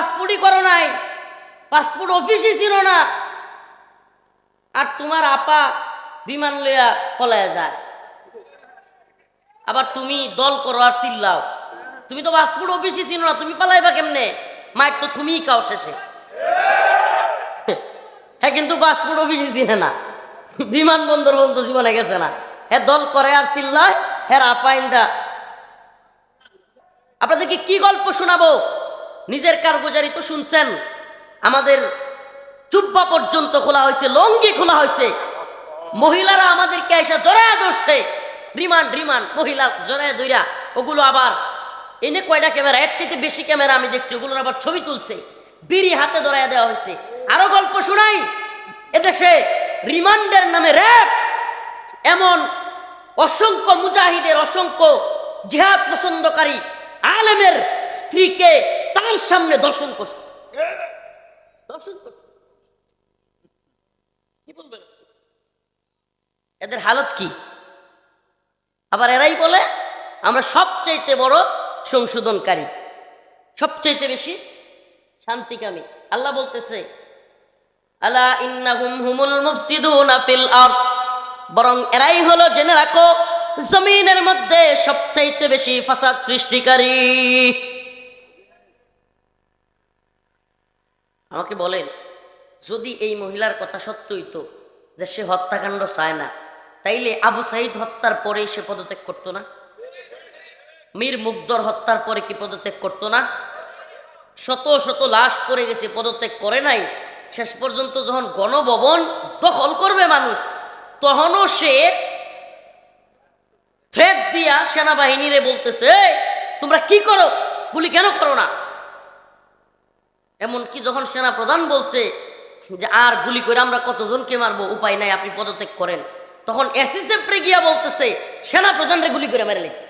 পাসপোর্টই করো নাই, পাসপোর্ট অফিসই ছিল না, আর তোমার আপা বিমান লইয়া পলায় যায়। আবার তুমি দল করো আর চিল্লাও। তুমি তো পাসপোর্ট অফিসই ছিল না, তুমি পালাইবা কেমনে? মায়ের তো তুমিই খাও শেষে। হ্যাঁ, কিন্তু পাসপোর্ট অফিসই চিনে না, বিমানবন্দর পর্যন্ত জীবনে গেছে না। হ্যাঁ, দল করে আর চিল্লায়। হ্যাঁ, আপাইন্দা আপনাদেরকে কি গল্প শোনাবো? নিজের কারগুজারি তো শুনছেন, আমাদের জুব্বা পর্যন্ত খোলা হয়েছে, লঙ্গি খোলা হয়েছে, মহিলারা আমাদেরকে এসে জড়ায়া ধরছে। রিমান্ড রিমান্ড, মহিলা জড়ায়া ধইরা ওগুলো আবার এনে কয়টা ক্যামেরা, এর চাইতে বেশি ক্যামেরা আমি দেখছি, ওগুলোর আবার ছবি তুলছে, বিড়ি হাতে ধরাইয়া দেওয়া হয়েছে। আরো গল্প শোনাই, এদেশে রিমান্ডের নামে র‍্যাব এমন অসংখ্য মুজাহিদের, অসংখ্য জিহাদ পছন্দকারী আলেমের স্ত্রীকে তার সামনে দর্শন করছে, দর্শন করছে। কি বলবেন, এদের হালত কি? আবার এরাই বলে আমরা সবচাইতে বড় সংশোধনকারী, সবচাইতে বেশি শান্তিকামী। আল্লাহ বলতেছে, আলা ইন্নাহুম হুমুল মুফসিদুনা ফিল আরদ, বরং এরাই হলো, জেনে রাখো, জমিনের মধ্যে সবচাইতে বেশি ফাসাদ সৃষ্টিকারী। আমাকে বলেন, যদি এই মহিলার কথা সত্য হইতো যে সে হত্যাকাণ্ড চায় না, তাইলে আবু সাইদ হত্যার পরে সে পদত্যাগ করতো না? মীর মুগ্ধর হত্যার পরে কি পদত্যাগ করতো না? শত শত লাশ পড়ে গেছে, পদত্যাগ করে নাই। শেষ পর্যন্ত যখন গণভবন দখল করবে মানুষ, তখনও সে থ্রেট দিয়া সেনাবাহিনীরে বলতেছে, তোমরা কি করো, গুলি কেন করো না? এমনকি যখন সেনা প্রধান বলছে যে আর গুলি করে আমরা কতজনকে মারবো, উপায় নাই, আপনি পদত্যাগ করেন, তখন এসএসএফ রে গিয়া বলতেছে সেনা প্রধানরে গুলি করে মেরে লেগে।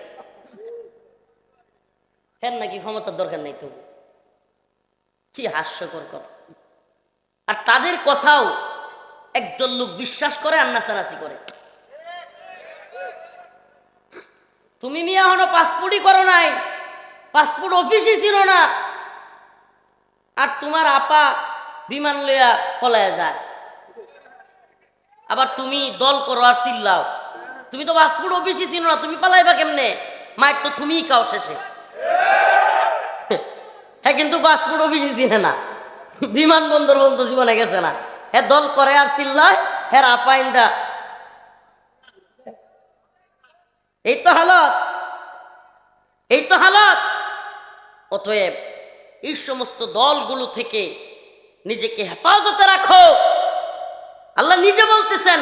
হ্যাঁ, নাকি ক্ষমতার দরকার নেই? তো কি হাস্যকর কথা। আর তাদের কথাও একদল লোক বিশ্বাস করে আর নাচানাচি করে। তুমি মিয়া হনো পাসপোর্টই করো নাই, পাসপোর্ট অফিসই ছিল না, আর তোমার আপা বিমান লইয়া পলায় যায়। আবার তুমি দল করো আর চিল্লাও। তুমি তো পাসপোর্ট অফিসই ছিল না, তুমি পালাইবা কেমনে? মায়ের তো তুমিই খাও শেষে। হ্যাঁ, কিন্তু পাসপোর্ট অফিসই চিনে না, বিমানবন্দর পর্যন্ত জীবনে গেছে না। হ্যাঁ, দল করে আর চিল্লায়। হ্যাঁ, আপাইন্দা এই তো হালত, এই তো হালত। অতএব এই সমস্ত দলগুলো থেকে নিজেকে হেফাজতে রাখো। আল্লাহ নিজে বলতেছেন,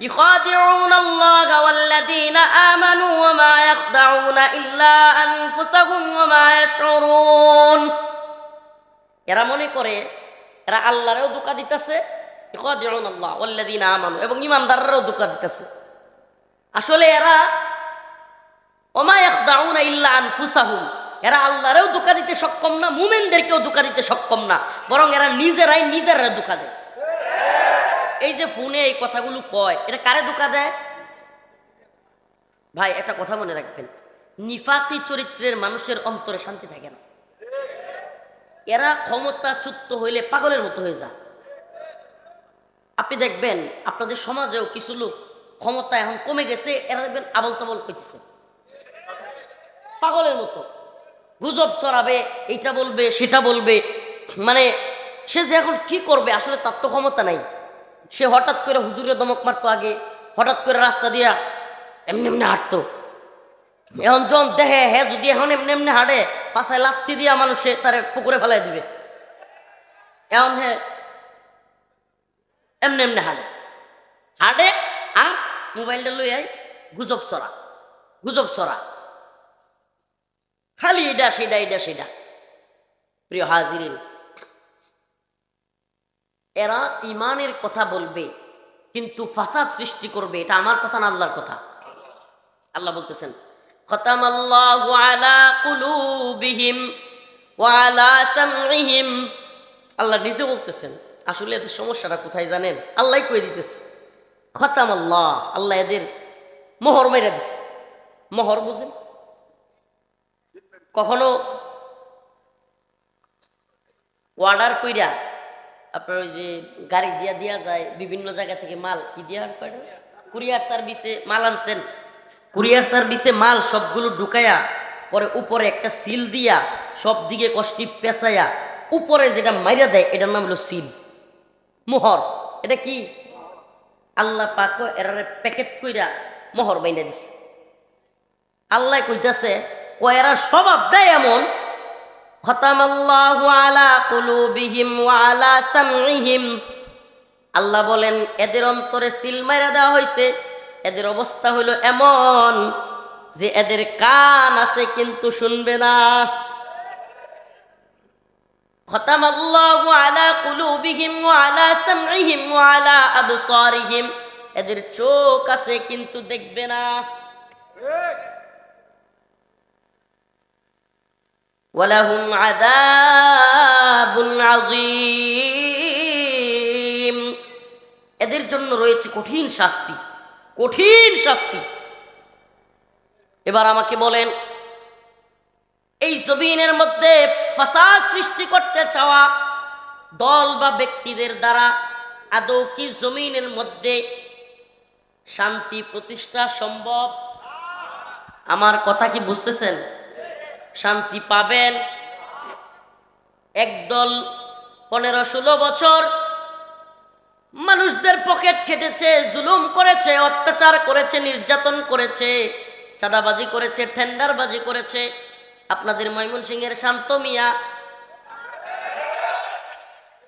ইখাদিউনাল্লাহা ওয়াল্লাযীনা আমানু ওয়া মা ইয়াখদাউনা ইল্লা আনফুসাহুম ওয়া মা ইয়াশউরুন। এরা মনে করে এরা আল্লাহরেও ধোঁকা দিতেছে, ইখাদিউনাল্লাহা ওয়াল্লাযীনা আমানু, এবং ঈমানদাররাও ধোঁকা দিতেছে। আসলে এরা ওয়া মা ইয়াখদাউনা ইল্লা আনফুসাহুম, এরা আল্লাহরেও ধোঁকা দিতে সক্ষম না, মুমিনদেরকেও ধোঁকা দিতে সক্ষম না, বরং এরা নিজেরাই নিজেরা ধোঁকা দেয়। এই যে ফোনে এই কথাগুলো কয়, এটা কারে ধোঁকা দেয়? ভাই, একটা কথা মনে রাখবেন, নিফাকি চরিত্রের মানুষের অন্তরে শান্তি থাকে না। এরা ক্ষমতাচ্যুত হইলে পাগলের মতো হয়ে যায়। আপনি দেখবেন আপনাদের সমাজেও কিছু লোক ক্ষমতা এখন কমে গেছে, এরা দেখবেন আবল তাবল কইতেছে, পাগলের মতো গুজব ছড়াবে, এইটা বলবে সেটা বলবে। মানে সে যে এখন কি করবে, আসলে তার তো ক্ষমতা নাই। সে হঠাৎ করে হুজুরে দমক মারতো আগে, হঠাৎ করে রাস্তা দিয়া এমনি এমনি হাঁটতো। এখন যখন দেখে হ্যাঁ যদি এখন এমনি এমনি হাঁটে, পাশায় লাথি দিয়া মানুষে তার পুকুরে ফেলাই দিবে। এখন হ্যাঁ এমনি এমনি হাঁটে হাঁটে, আর মোবাইলটা লই আই গুজব ছড়া, গুজব ছড়া, খালি এটা সেটা এটা সেটা। প্রিয় হাজিরিন, এরা ইমানের কথা বলবে কিন্তু ফাসাদ সৃষ্টি করবে। এটা আমার কথা না, আল্লাহর কথা। আল্লাহ বলতেছেন, খতামাল্লাহু আলা কুলুবিহিম ওয়া আলা সামইহিম। আল্লাহ নিজে বলতেছেন। আসলে এদের সমস্যাটা কোথায় জানেন? আল্লাহই কয়ে দিতেছে, খতামাল্লাহ, আল্লাহ এদের মোহর মেরে দিছে। মোহর বুঝেন? কখনো অর্ডার কইরা আপনার ওই যে গাড়ি দিয়া দিয়া যায় বিভিন্ন জায়গা থেকে মাল কি দিয়া কুরিয়ার সার্ভিসে মাল আনছেন, কুরিয়ার সার্ভিসে মাল সবগুলো ঢুকাইয়া পরে উপরে একটা সিল দিয়া সব দিকে কষ্টি পেঁচাইয়া উপরে যেটা মাইরা দেয় এটার নাম হলো সিল, মোহর। এটা কি আল্লাহ পাক এরারে প্যাকেট কইরা মোহর বাইনা দিছে। আল্লাহ কইতাছে এরা স্বভাব দেয় এমন, খতামাল্লাহু আলা কুলুবিহিম ওয়া আলা সামইহিম, আল্লাহ বলেন এদের অন্তরে সিল মাইরা দেওয়া হয়েছে। এদের অবস্থা হইল এমন যে এদের কান আছে কিন্তু শুনবে না। খতামাল্লাহু আলা কুলুবিহিম ওয়া আলা সামইহিম ওয়া আলা আবসারিহিম, এদের চোখ আছে কিন্তু দেখবে না। ওয়ালাহুম আযাবুন আযীম, এদের জন্য রয়েছে কঠিন শাস্তি, কঠিন শাস্তি। এবার আমাকে বলেন, এই জমিনের মধ্যে ফাসাদ সৃষ্টি করতে চাওয়া দল বা ব্যক্তিদের দ্বারা আদৌ কি জমিনের মধ্যে শান্তি প্রতিষ্ঠা সম্ভব? আমার কথা কি বুঝতেছেন? শান্তি পাবেন? একদল 15-16 বছর মানুষদের পকেট খেটেছে, জুলুম করেছে, অত্যাচার করেছে, নির্যাতন করেছে, চাঁদাবাজি করেছে, টেন্ডারবাজি করেছে। আপনাদের ময়মনসিংহের শান্ত মিয়া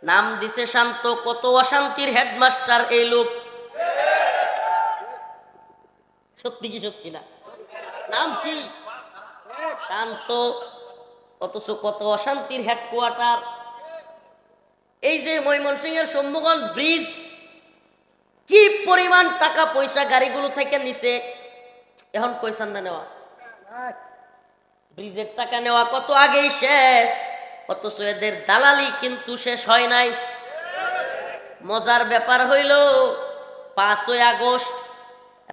নাম দিছে শান্ত, কত অশান্তির হেডমাস্টার এই লোক। সত্যি কি সত্যি না? নাম কি? শান্ত, অথচ কত অশান্তির হেডকোয়ার্টার। এই যে ময়মনসিংহের শম্ভুগঞ্জ ব্রিজ, কি পরিমাণ টাকা পয়সা গাড়িগুলো থেকে নিছে, এখন কই চান্দা নেওয়া? ব্রিজের টাকা নেওয়া কত আগেই শেষ, অথচ এদের দালালি কিন্তু শেষ হয় নাই। মজার ব্যাপার হইল 5ই আগস্ট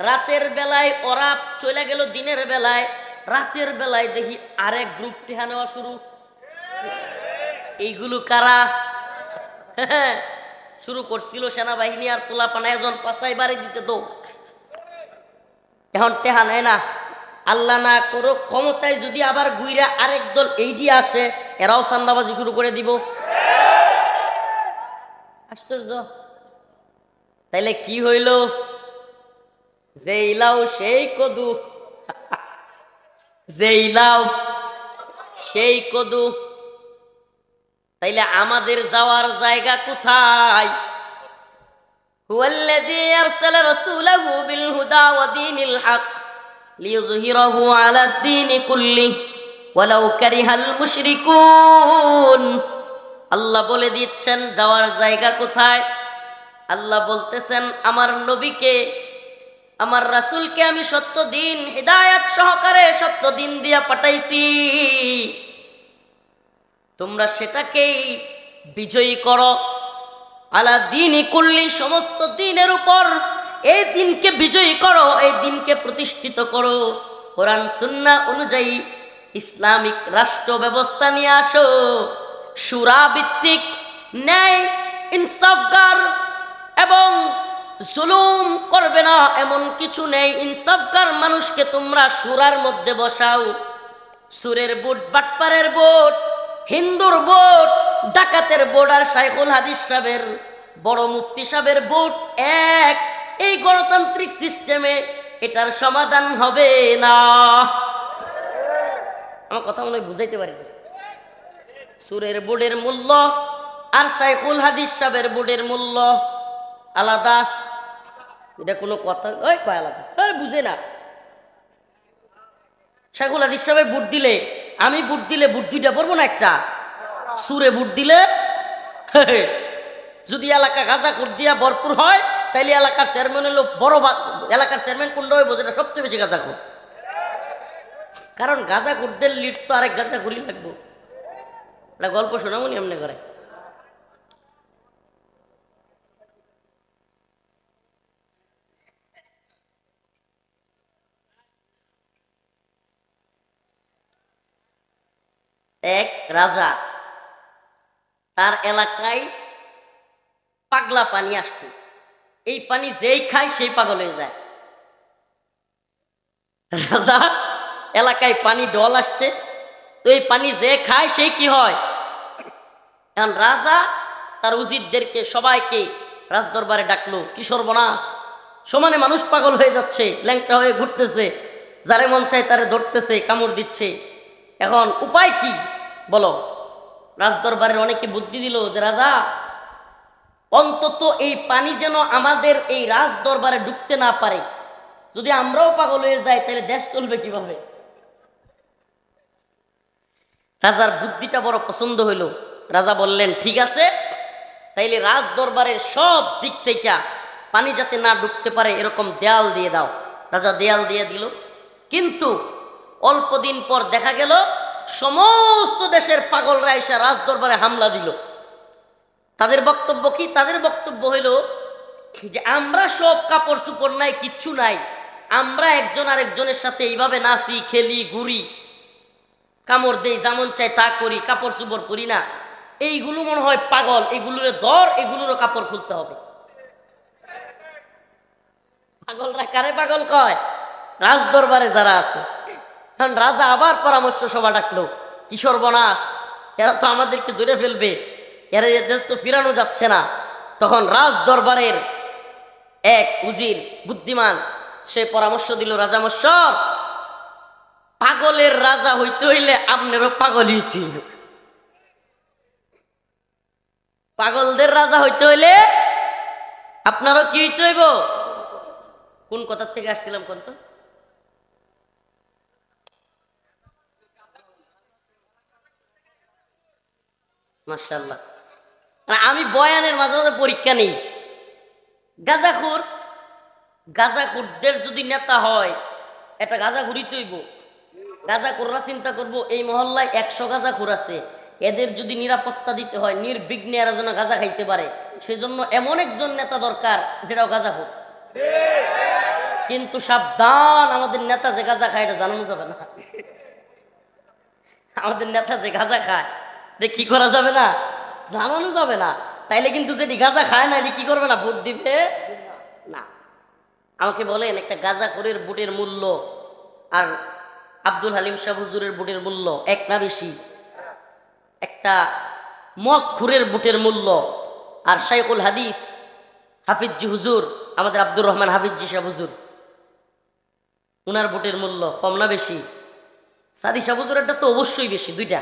রাতের বেলায় ওরা চলে গেল, দিনের বেলায় রাতের বেলায় দেখি আরেক গ্রুপ টিহা নেওয়া শুরু। এইগুলো কারা? শুরু করছিল সেনাবাহিনী আর পোলাপানা, একজন পাশাই বাড়ি দিছে তো এখন টেহা নেয় না। আল্লাহ না করো ক্ষমতায় যদি আবার গুইরা আরেক দল এইটি আসে, এরাও চান্দাবাজি শুরু করে দিব। আশ্চর্য। তাইলে কি হইল? যেই লাউ সেই কদু, যেই লাউ সেই কদু। তাইলে আমাদের যাওয়ার জায়গা কোথায়? হুয়াল্লাযী আরসালা রাসূলাহু বিল হুদা ওয়া দীনিল হক লিইয়ুযহিরাহু আলাদ দীনি কুল্লিহি ওয়ালাউ কারিহাল মুশরিকুন। আল্লাহ বলে দিচ্ছেন যাওয়ার জায়গা কোথায়। আল্লাহ বলতেছেন আমার নবীকে, আমার রাসূলকে আমি সত্য দিন হিদায়াত সহকারে সত্য দিন দিয়া পাঠাইছি, তোমরা সেটাকেই বিজয়ী করো। আলা দীনি কুল্লি, সমস্ত দিনের উপর এই দিনকে বিজয়ী করো, এই দিনকে প্রতিষ্ঠিত করো। কোরআন সুন্নাহ অনুযায়ী ইসলামিক রাষ্ট্র ব্যবস্থা নিয়ে আসো। শুরা ভিত্তিক, ন্যায় ইনসাফগার এবং জুলুম করবে না এমন কিছু নেই। ইনসাফগার মানুষকে তোমরা শুরার মধ্যে বসাও। সুরের বুট, বাটপারের বুট, হিন্দুর ভোট, ডাকাতের ভোট আর শাইখুল হাদিস সাহেবের, বড় মুফতি সাহেবের ভোট এক। এই গণতান্ত্রিক সিস্টেমে এটার সমাধান হবে না। আমার কথা মনে হয় বুঝাইতে পারি। সুরের বোর্ডের মূল্য আর শাইখুল হাদিস সাহেবের বোর্ডের মূল্য আলাদা। এটা কোনো কথা ওই কয় আলাদা, বুঝে না। শাইখুল হাদিস সাহেব ভোট দিলে, আমি ভোট দিলে ভোট দুইটা পড়বো না একটা। সুরে ভোট দিলে যদি এলাকা গাঁজাখোর দিয়া ভরপুর হয়, তাইলে এলাকার চেয়ারম্যান হলো বড়, এলাকার চেয়ারম্যান কোনটা হইব যেটা সবচেয়ে বেশি গাঁজাখোর। কারণ গাঁজাখোরদের লিড তো আরেক গাঁজাখোরই লাগবো। এটা গল্প শোনামনি এমনি করে। এক রাজা তার এলাকায় পাগলা পানি আসছে, এই পানি যেই খায় সেই পাগল হয়ে যায়। রাজা এলাকায় পানি ডল আসছে, তো এই পানি যে খায় সেই কি হয়। এখন রাজা তার উজিরদেরকে সবাইকে রাজদরবারে ডাকলো, কি সর্বনাশ, সমানে মানুষ পাগল হয়ে যাচ্ছে, ল্যাংটা হয়ে ঘুরতেছে, যারে মন চায় তারে ধরতেছে, কামড় দিচ্ছে, এখন উপায় কি বলো। রাজদরবারের অনেকে বুদ্ধি দিল যে রাজা, অন্তত এই পানি যেন আমাদের এই রাজদরবারে ঢুকতে না পারে, যদি আমরাও পাগল হয়ে যাই তাহলে দেশ চলবে কিভাবে। রাজার বুদ্ধিটা বড় পছন্দ হইল। রাজা বললেন ঠিক আছে, তাইলে রাজ দরবারের সব দিক থেকে পানি যাতে না ঢুকতে পারে এরকম দেয়াল দিয়ে দাও। রাজা দেয়াল দিয়ে দিল, কিন্তু অল্প দিন পর দেখা গেল সমস্ত দেশের পাগলরা এসে রাজ দরবারে হামলা দিল। তাদের বক্তব্য কি? তাদের বক্তব্য হইল যে আমরা সব কাপড় চুপড় নাই, কিচ্ছু নাই, আমরা একজন আরেকজনের সাথে এইভাবে নাচি, খেলি, ঘুরি, কামড় দেই, যেমন চাই তা করি, কাপড় চুপড় পরি না, এইগুলো মনে হয় পাগল, এগুলোর দর, এগুলোরও কাপড় খুলতে হবে। পাগলরা কারে পাগল কয়? রাজ দরবারে যারা আছে। কারণ রাজা আবার পরামর্শ সভা ডাকলো, কি সর্বনাশ, এরা তো আমাদেরকে ধরে ফেলবে, এরা এদের তো ফিরানো যাচ্ছে না। তখন রাজ দরবারের এক উজির বুদ্ধিমান, সে পরামর্শ দিল, রাজামশাই, পাগলের রাজা হইতে হইলে আপনারও পাগলই ছিল, পাগলদের রাজা হইতে হইলে আপনারও কি হইতে হইব। কোন কথা থেকে আসছিলাম কোন তো? মাশাআল্লাহ, আমি বয়ানের মাঝে মাঝে পরীক্ষা নেই। গাঁজাখুর, গাঁজাখুরদের যদি নেতা হয়, একটা গাঁজাখুরই তৈব। গাঁজাখুররা চিন্তা করব এই মহল্লায় 100 গাঁজাখুর আছে, এদের যদি নিরাপত্তা দিতে হয়, নির্বিঘ্নে এরা যেন গাঁজা খাইতে পারে, সেজন্য এমন একজন নেতা দরকার যেটাও গাঁজাখুর। কিন্তু সাবধান, আমাদের নেতা যে গাঁজা খায় এটা জানানো যাবে না। আমাদের নেতা যে গাঁজা খায় এটা কি করা যাবে না, জানানো যাবে না। তাইলে কিন্তু যেটি গাঁজা খায় না এটি কি করবে না, ভোট দিবে না। আমাকে বলেন, একটা গাঁজাখোরের বুটের মূল্য আর আব্দুল হালিম শাহ হুজুরের বুটের মূল্য এক না বেশি? একটা মদখুরের বুটের মূল্য আর শাইখুল হাদিস হাফিজি হুজুর, আমাদের আব্দুর রহমান হাফিজি শাহ হুজুর, উনার বুটের মূল্য কম না বেশি? সাদি শাহ হুজুরেরটা তো অবশ্যই বেশি, 2টা।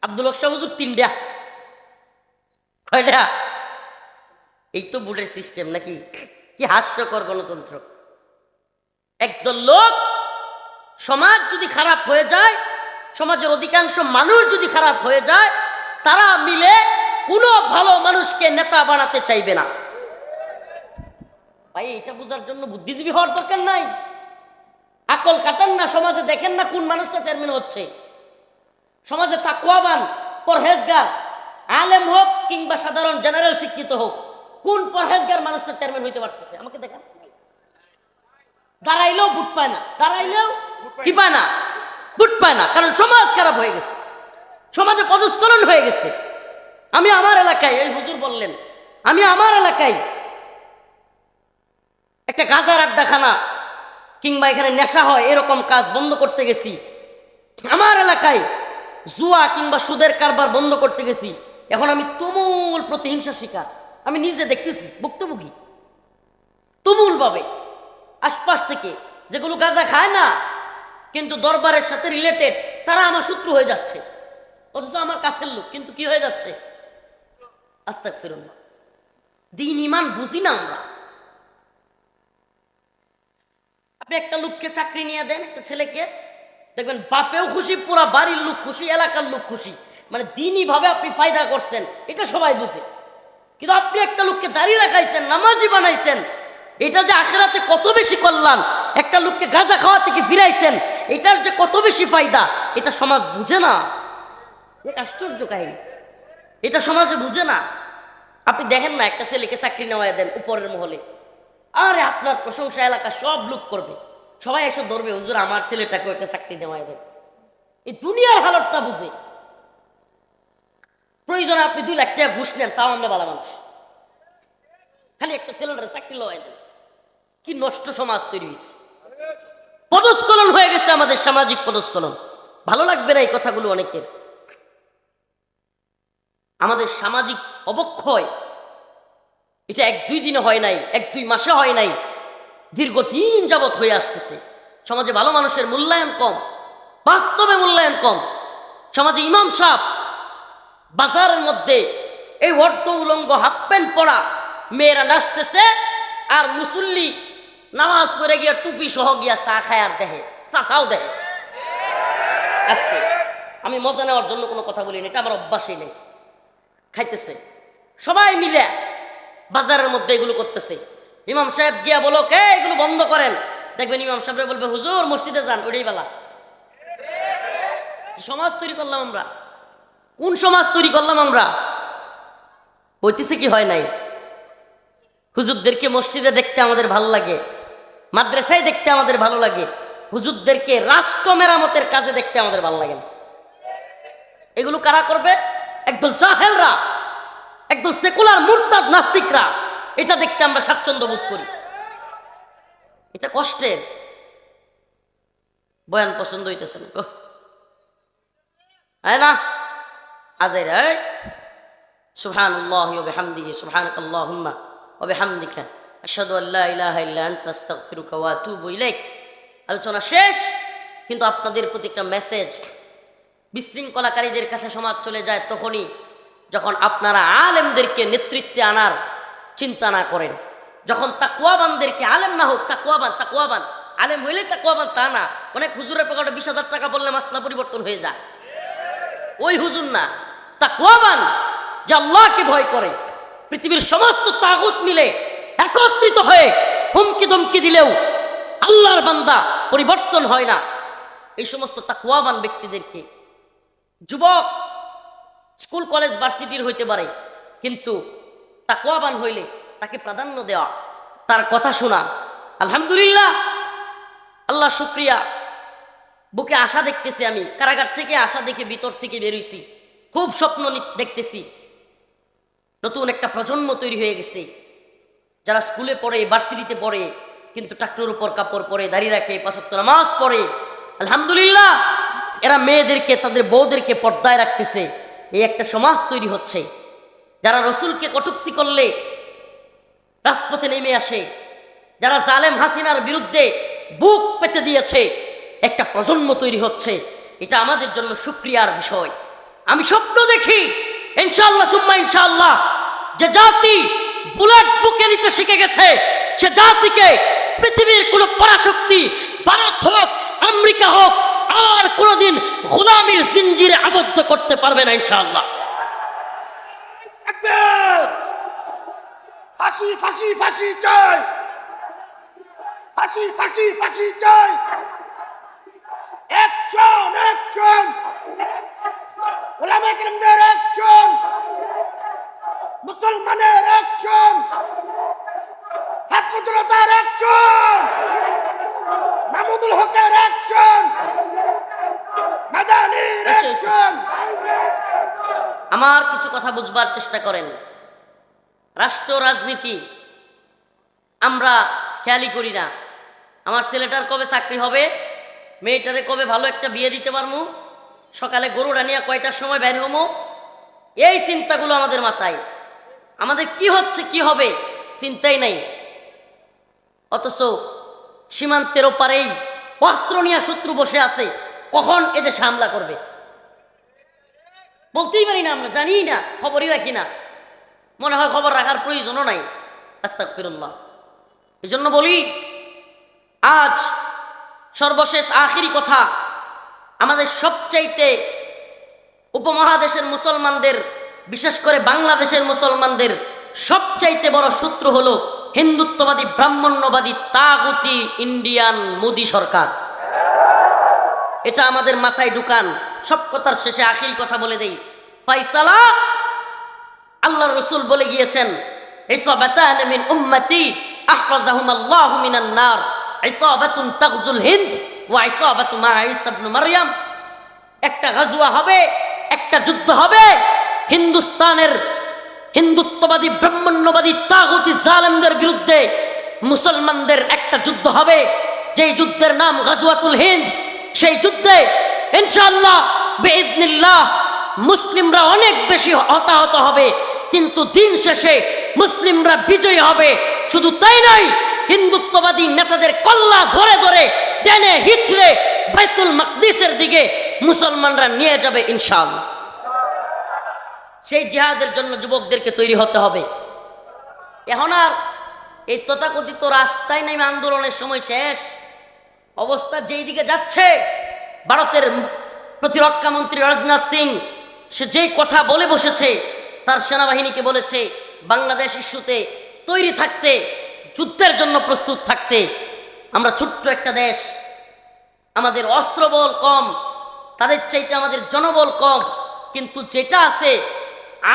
আব্দুল হক শাহ হুজুর 3টা। কয়টা? এই তো বুটের সিস্টেম নাকি? কি হাস্যকর গণতন্ত্র। একদল লোক, সমাজ যদি খারাপ হয়ে যায়, সমাজের অধিকাংশ মানুষ যদি খারাপ হয়ে যায়, তারা মিলে কোনো ভালো মানুষকে নেতা বানাতে চাইবে না। ভাই, এটা বোঝার জন্য বুদ্ধিজীবী হওয়ার দরকার নাই। আকল কাটান না, সমাজে দেখেন না কোন মানুষটা চেয়ারম্যান হচ্ছে। সমাজে তাকওয়াবান, পরহেজগার, আলেম হোক কিংবা সাধারণ জেনারেল শিক্ষিত হোক, কোন পরহেজগার মানুষটা চেয়ারম্যান হইতে পারতেছে আমাকে দেখান। দাঁড়াইলেও ভোট পায় না, দাঁড়াইলেও কি পায় না, ভোট পায় না, কারণ সমাজ খারাপ হয়ে গেছে, সমাজে পদস্খলন হয়ে গেছে। আমি আমার এলাকায়, এই হুজুর বললেন, আমি আমার এলাকায় একটা গাজার আড্ডাখানা কিংবা এখানে নেশা হয় এরকম কাজ বন্ধ করতে গেছি। আমার এলাকায় জুয়া কিংবা সুদের কারবার বন্ধ করতে গেছি। এখন আমি তুমুল প্রতিহিংসার শিকার, আমি নিজে দেখতেছি, ভুক্তভোগী তুমুল ভাবে। আশপাশ থেকে যেগুলো গাঁজা খায় না কিন্তু দরবারের সাথে রিলেটেড, তারা আমার শত্রু হয়ে যাচ্ছে, অথচ আমার কাছের লোক, কিন্তু কি হয়ে যাচ্ছে, আস্তাগফিরুল্লাহ। দ্বীন ঈমান বুঝি না আমরা। আপনি একটা লোককে চাকরি নিয়ে দেন, একটা ছেলেকে, দেখবেন বাপেও খুশি, পুরা বাড়ির লোক খুশি, এলাকার লোক খুশি, মানে দিনই ভাবে আপনি ফায়দা করছেন, এটা সবাই বুঝে। কিন্তু আপনি একটা লোককে দাঁড়িয়ে রাখাইছেন, নামাজি বানাইছেন, এটা যে আখেরাতে কত বেশি কল্যাণ, একটা লোককে গাঁজা খাওয়া থেকে ফিরাইছেন, এটার যে কত বেশি ফায়দা, এটা সমাজ বুঝে না। এটা আশ্চর্য কাহিনী, এটা সমাজে বুঝে না। আপনি দেখেন না, একটা ছেলেকে চাকরি নেওয়া দেন উপরের মহলে, আরে আপনার প্রশংসা এলাকা সব লোক করবে, সবাই এসে ধরবে, হুজুর আমার ছেলেটাকে একটা চাকরি নেওয়া দেন। এই দুনিয়ার হালতটা বুঝে। প্রয়োজনে আপনি 2 লাখ টাকা ঘুষ নেন, তাও আমরা ভালো মানুষ। খালি একটা ছেলেটার চাকরি লওয়াই দেন। কি নষ্ট সমাজ তৈরি হয়েছে, পদস্খলন হয়ে গেছে আমাদের, সামাজিক পদস্খলন। ভালো লাগবে না এই কথাগুলো অনেকের। আমাদের সামাজিক অবক্ষয় এটা 1-2 দিনে হয় নাই, 1-2 মাসে হয় নাই, দীর্ঘদিন যাবৎ হয়ে আসতেছে। সমাজে ভালো মানুষের মূল্যায়ন কম, বাস্তবে মূল্যায়ন কম। সমাজে ইমাম সাহেব বাজারের মধ্যে এই অর্ধ উলঙ্গ হাফ প্যান্ট পরা মেয়েরা নাচতেছে, আর মুসল্লি নামাজ পড়ে গিয়া টুপি সহ গিয়া চা খায় আর দেহে, চাচাও দেহে। আজকে আমি মজা নেওয়ার জন্য কোনো কথা বলিনি, এটা আমার অভ্যাসই নেই। খাইতেছে সবাই মিলে বাজারের মধ্যে এগুলো করতেছে। ইমাম সাহেব গিয়া বলো কে এগুলো বন্ধ করেন, দেখবেন ইমাম সাহেব বলবে হুজুর মসজিদে যান, ওইটাই বেলা। সমাজ তৈরি করলাম আমরা, কোন সমাজ তৈরি করলাম আমরা? হইতেছে কি হয় নাই? হুজুরদেরকে মসজিদে দেখতে আমাদের ভালো লাগে, মাদ্রাসায় দেখতে আমাদের ভালো লাগে, হুজুরদেরকে রাষ্ট্র মেরামতের কাজে দেখতে আমাদের ভালো লাগে না। এগুলো কারা করবে? একদল জাহেলরা, একদল সেকুলার মুরতাদ নাস্তিকরা। এটা দেখতে আমরা স্বাচ্ছন্দ্য বোধ করি। এটা কষ্টের। বয়ান পছন্দ হইতেছে না, হ্যাঁ না? আজাই রে সুবহানাল্লাহি ওয়া বিহামদিহি সুবহানাকাল্লাহুম্মা ওয়া বিহামদিকা আশহাদু আল্লা ইলাহা ইল্লা আনতা আস্তাগফিরুকা ওয়া আতুবু ইলাইক। আলোচনা শেষ, কিন্তু আপনাদের প্রতি একটা মেসেজ। বিশৃঙ্খলাকারীদের কাছে সমাজ চলে যায় তখনই যখন আপনারা আলেমদেরকে নেতৃত্বে আনার চিন্তা না করেন। যখন তাকওয়াবানদেরকে, আলেম না হোক তাকওয়াবান, আলেম হইলে তাকওয়াবান তা না। অনেক হুজুরের পকেটে 20,000 টাকা বললে মাসলা পরিবর্তন হয়ে যায়। ওই হুজুর না, তাকওয়াবান যে আল্লাহকে ভয় করে। পৃথিবীর সমস্ত তাগুত মিলে একত্রিত হয়ে হুমকি ধমকি দিলেও আল্লাহর বান্দা পরিবর্তন হয় না। এই সমস্ত তাকওয়াবান ব্যক্তিদেরকে, যুবক স্কুল কলেজ ভার্সিটির হইতে পারে, কিন্তু তাকওয়াবান হইলে তাকে প্রাধান্য দেওয়া, তার কথা শোনা। আলহামদুলিল্লাহ, আল্লাহ শুকরিয়া। বুকে আশা দেখতেছি আমি, কারাগার থেকে আশা দেখে ভিতর থেকে বেরোইছি, খুব স্বপ্ন দেখতেছি। নতুন একটা প্রজন্ম তৈরি হয়ে গেছে, যারা স্কুলে পড়ে, ভার্সিটিতে পড়ে, কিন্তু টাকনুর উপর কাপড় পরে, দাঁড়িয়ে রাখে, 5 ওয়াক্ত নামাজ পড়ে। আলহামদুলিল্লাহ, এরা মেয়েদেরকে, তাদের বউদেরকে পর্দায় রাখতেছে। এই একটা সমাজ তৈরি হচ্ছে। যারা রসুলকে কটূক্তি করলে রাজপথে নেমে আসে, যারা জালেম হাসিনার বিরুদ্ধে বুক পেতে দিয়েছে, একটা প্রজন্ম তৈরি হচ্ছে। এটা আমাদের জন্য শুকরিয়ার বিষয়। আমি স্বপ্ন দেখি ইনশাআল্লাহ সুম্মা ইনশাআল্লাহ, যে জাতি বুলেট বুকে নিতে শিখে গেছে, সে জাতিকে পৃথিবীর কোন পরাশক্তি, ভারত হোক, আমেরিকা হোক, আর কোনদিন গোলামীর জিঞ্জিরে আবদ্ধ করতে পারবে না ইনশাআল্লাহ। ফাঁসি ফাঁসি ফাঁসি চাই, ফাঁসি ফাঁসি ফাঁসি চাই। অ্যাকশন অ্যাকশন, ওলামায়ে কেরামদের অ্যাকশন, মুসলমানের অ্যাকশন, ছাত্র জনতার অ্যাকশন, মাহমুদুল হকের অ্যাকশন, মাদানির অ্যাকশন। আমার কিছু কথা বুঝবার চেষ্টা করেন। রাষ্ট্র রাজনীতি আমরা খেয়ালই করি না। আমার ছেলেটার কবে চাকরি হবে, মেয়েটারে কবে ভালো একটা বিয়ে দিতে পারবো, সকালে গরুটা নিয়ে কয়টার সময় বের হবো, এই চিন্তাগুলো আমাদের মাথায়। আমাদের কি হচ্ছে কি হবে চিন্তাই নাই। অথচ সীমান্তের ওপারেই অস্ত্র নিয়ে শত্রু বসে আছে, কখন এদেশে হামলা করবে বলতেই পারি না, আমরা জানি না, খবরই রাখি না। মনে হয় খবর রাখার প্রয়োজনও নাই। আস্তাগফিরুল্লাহ। এই জন্য বলি, আজ সর্বশেষ আখিরি কথা, আমাদের সবচাইতে উপমহাদেশের মুসলমানদের, বিশেষ করে বাংলাদেশের মুসলমানদের সবচাইতে বড় শত্রু হলো হিন্দুত্ববাদী, ব্রাহ্মণ্যবাদী, তাগুতি ইন্ডিয়ান মোদী সরকার। এটা আমাদের মাথায় ঢুকান। সব কথার শেষে আখিরি কথা বলে দেই, ফাইসালা আল্লাহ রসুল বলে গিয়েছেন, ইসাবাতান মিন উম্মতি আহরাজাহুমাল্লাহু মিনান নার, ইসাবাতুন তাগজুল হিন্দ ওয়া ইসাবাতু মা ঈসা ইবনে মারইয়াম। একটা গাজওয়া হবে, একটা যুদ্ধ হবে, হিন্দুস্তান আফগানিস্তানের হিন্দুত্ববাদী ব্রাহ্মণ্যবাদী তাগুতি জালেমদের বিরুদ্ধে মুসলমানদের একটা যুদ্ধ হবে, যেই যুদ্ধের নাম গাজওয়াতুল হিন্দ। সেই যুদ্ধে ইনশাআল্লাহ বিইذنিল্লাহ মুসলিমরা অনেক বেশি হতাহত হবে, কিন্তু দিন শেষে মুসলিমরা বিজয়ী হবে। শুধু তাই নয়, হিন্দুত্ববাদী নেতাদের কল্লা ধরে ধরে টেনে হিচড়ে বাইতুল মাকদিসের দিকে মুসলমানরা নিয়ে যাবে ইনশাআল্লাহ। সেই জিহাদের জন্য যুবকদেরকে তৈরি হতে হবে। এখন আর এই তথাকথিত রাস্তায় নেমে আন্দোলনের সময় শেষ। অবস্থা যেই দিকে যাচ্ছে, ভারতের প্রতিরক্ষা মন্ত্রী রাজনাথ সিং সে যেই কথা বলে বসেছে, তার সেনাবাহিনীকে বলেছে বাংলাদেশ ইস্যুতে তৈরি থাকতে, যুদ্ধের জন্য প্রস্তুত থাকতে। আমরা ছোট্ট একটা দেশ, আমাদের অস্ত্রবল কম, তাদের চাইতে আমাদের জনবল কম, কিন্তু যেটা আছে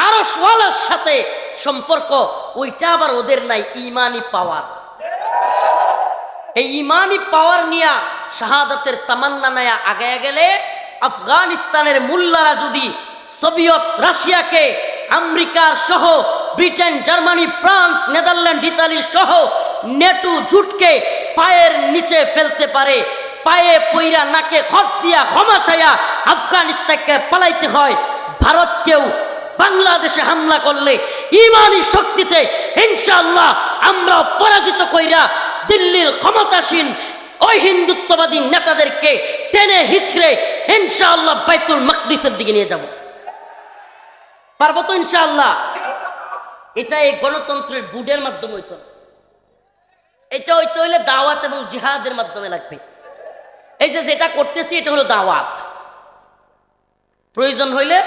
আরশওয়ালার সাথে সম্পর্ক, ওইটা আবার ওদের নাই, ইমানি পাওয়ার। এই ইমানি পাওয়ার নিয়ে শাহাদাতের তামান্না নেয়া আগায় গেলে আফগানিস্তানের মুল্লারা যদি সোভিয়েত রাশিয়াকে আমেরিকার সহ Britain, Germany, France, Netherland, Italy সহ নেটো জুটকে পায়ের নিচে ফেলতে পারে, পায়ে পইরা নাকে খত দিয়া ক্ষমা চাইয়া আফগানিস্তানকে পালাইতে হয়, ভারতকেও বাংলাদেশে হামলা করলে ইমানি শক্তিতে ইনশাআল্লাহ আমরা পরাজিত কইরা দিল্লির ক্ষমতাসীন ওই হিন্দুত্ববাদী নেতাদেরকে টেনে হিচড়ে ইনশাআল্লাহ বাইতুল মাকদিসের দিকে নিয়ে যাব। পারবো তো ইনশাআল্লাহ? এটা এই গণতন্ত্রের বুডের মাধ্যমে হইতো না, এটা হইতে হইলে দাওয়াত এবং জিহাদের মাধ্যমে লাগবে। এই যে যেটা করতেছি এটা হলো দাওয়াত। প্রয়োজন হইলে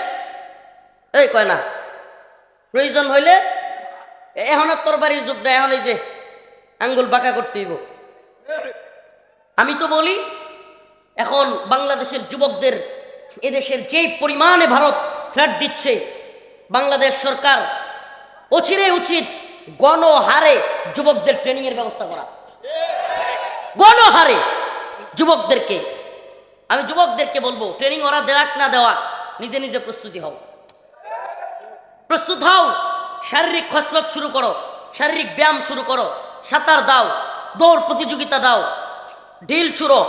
এই কয় না, প্রয়োজন হইলে এখন আর তরবারির যুগ না, এখন এই যে আঙ্গুল বাঁকা করতে হইব। আমি তো বলি এখন বাংলাদেশের যুবকদের এদেশের যেই পরিমাণে ভারত থ্রেট দিচ্ছে, বাংলাদেশ সরকার অচিরে উচিত গণহারে যুবকদের ট্রেনিং এর ব্যবস্থা করা। গণহারে যুবকদেরকে, আমি যুবকদেরকে বলবো ট্রেনিং ওরা দেওয়াক না দেওয়াক নিজে নিজে প্রস্তুতি হও, প্রস্তুত হও। শারীরিক কসরত শুরু করো, শারীরিক ব্যায়াম শুরু করো, সাঁতার দাও, দৌড় প্রতিযোগিতা দাও, ঢিল ছুড়ো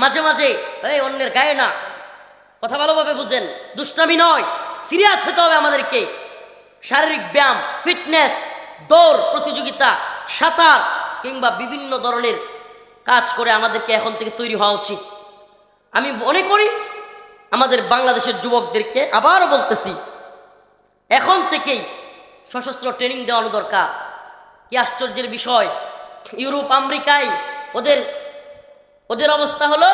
মাঝে মাঝে। এই অন্যের গায়ে না, কথা ভালোভাবে বুঝেন, দুষ্টামি নয়, সিরিয়াস হতে হবে আমাদেরকে। শারীরিক ব্যায়াম, ফিটনেস, দৌড় প্রতিযোগিতা, সাঁতার কিংবা বিভিন্ন ধরনের কাজ করে আমাদেরকে এখন থেকে তৈরি হওয়া উচিত। আমি মনে করি আমাদের বাংলাদেশের যুবকদেরকে আবারও বলতেছি, এখন থেকেই সশস্ত্র ট্রেনিং দেওয়ানো দরকার। কি আশ্চর্যের বিষয়, ইউরোপ আমেরিকায় ওদের অবস্থা হলো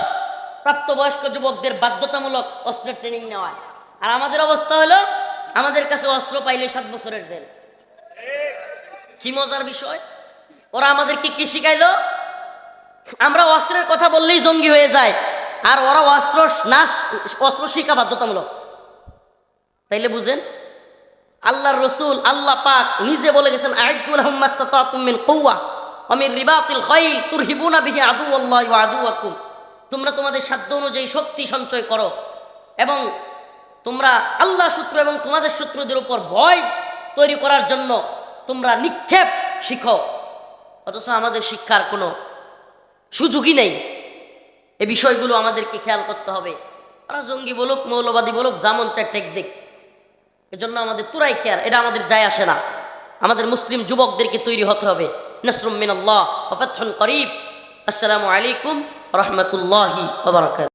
প্রাপ্তবয়স্ক যুবকদের বাধ্যতামূলক অস্ত্রের ট্রেনিং নেওয়া, আর আমাদের অবস্থা হলো আমাদের কাছে অস্ত্র পাইলে 7 বছরের জেল। কি মজার বিষয়, ওরা আমাদেরকে কি শিখাইলো? আমরা অস্ত্রের কথা বললেই জঙ্গি হয়ে যায়, আর ওরা অস্ত্র শিখা বাধ্যতামূলক। তাইলে বুঝেন, আল্লাহর রসুল আল্লাহ পাক নিজে বলে গেছেন, আ'ইদ্দু লাহুম মাসতাতা'তুম মিন কুওয়া ওয়া মিন রিবাতিল খাইল তুরহিবুনা বিহি আদুওয়াল্লাহি ওয়া আদুওয়াকুম। তোমরা তোমাদের সাধ্য অনুযায়ী শক্তি সঞ্চয় করো এবং তোমরা আল্লাহ শত্রু এবং তোমাদের শত্রুদের উপর ভয় তৈরি করার জন্য তোমরা নিক্ষেপ শিখো। অথচ আমাদের শিক্ষার কোনো সুযোগই নেই। এই বিষয়গুলো আমাদেরকে খেয়াল করতে হবে। ওরা জঙ্গি বলুক, মৌলবাদী বলুক, যেমন চায় টেক দিক, এজন্য আমাদের তুরাই খেয়ার, এটা আমাদের যায় আসে না। আমাদের মুসলিম যুবকদেরকে তৈরি হতে হবে। নাসরুম মিনাল্লাহ ওয়া ফাতহুন করিব। আসসালামু আলাইকুম ওয়া রাহমাতুল্লাহি ওয়া বারাকাতুহু।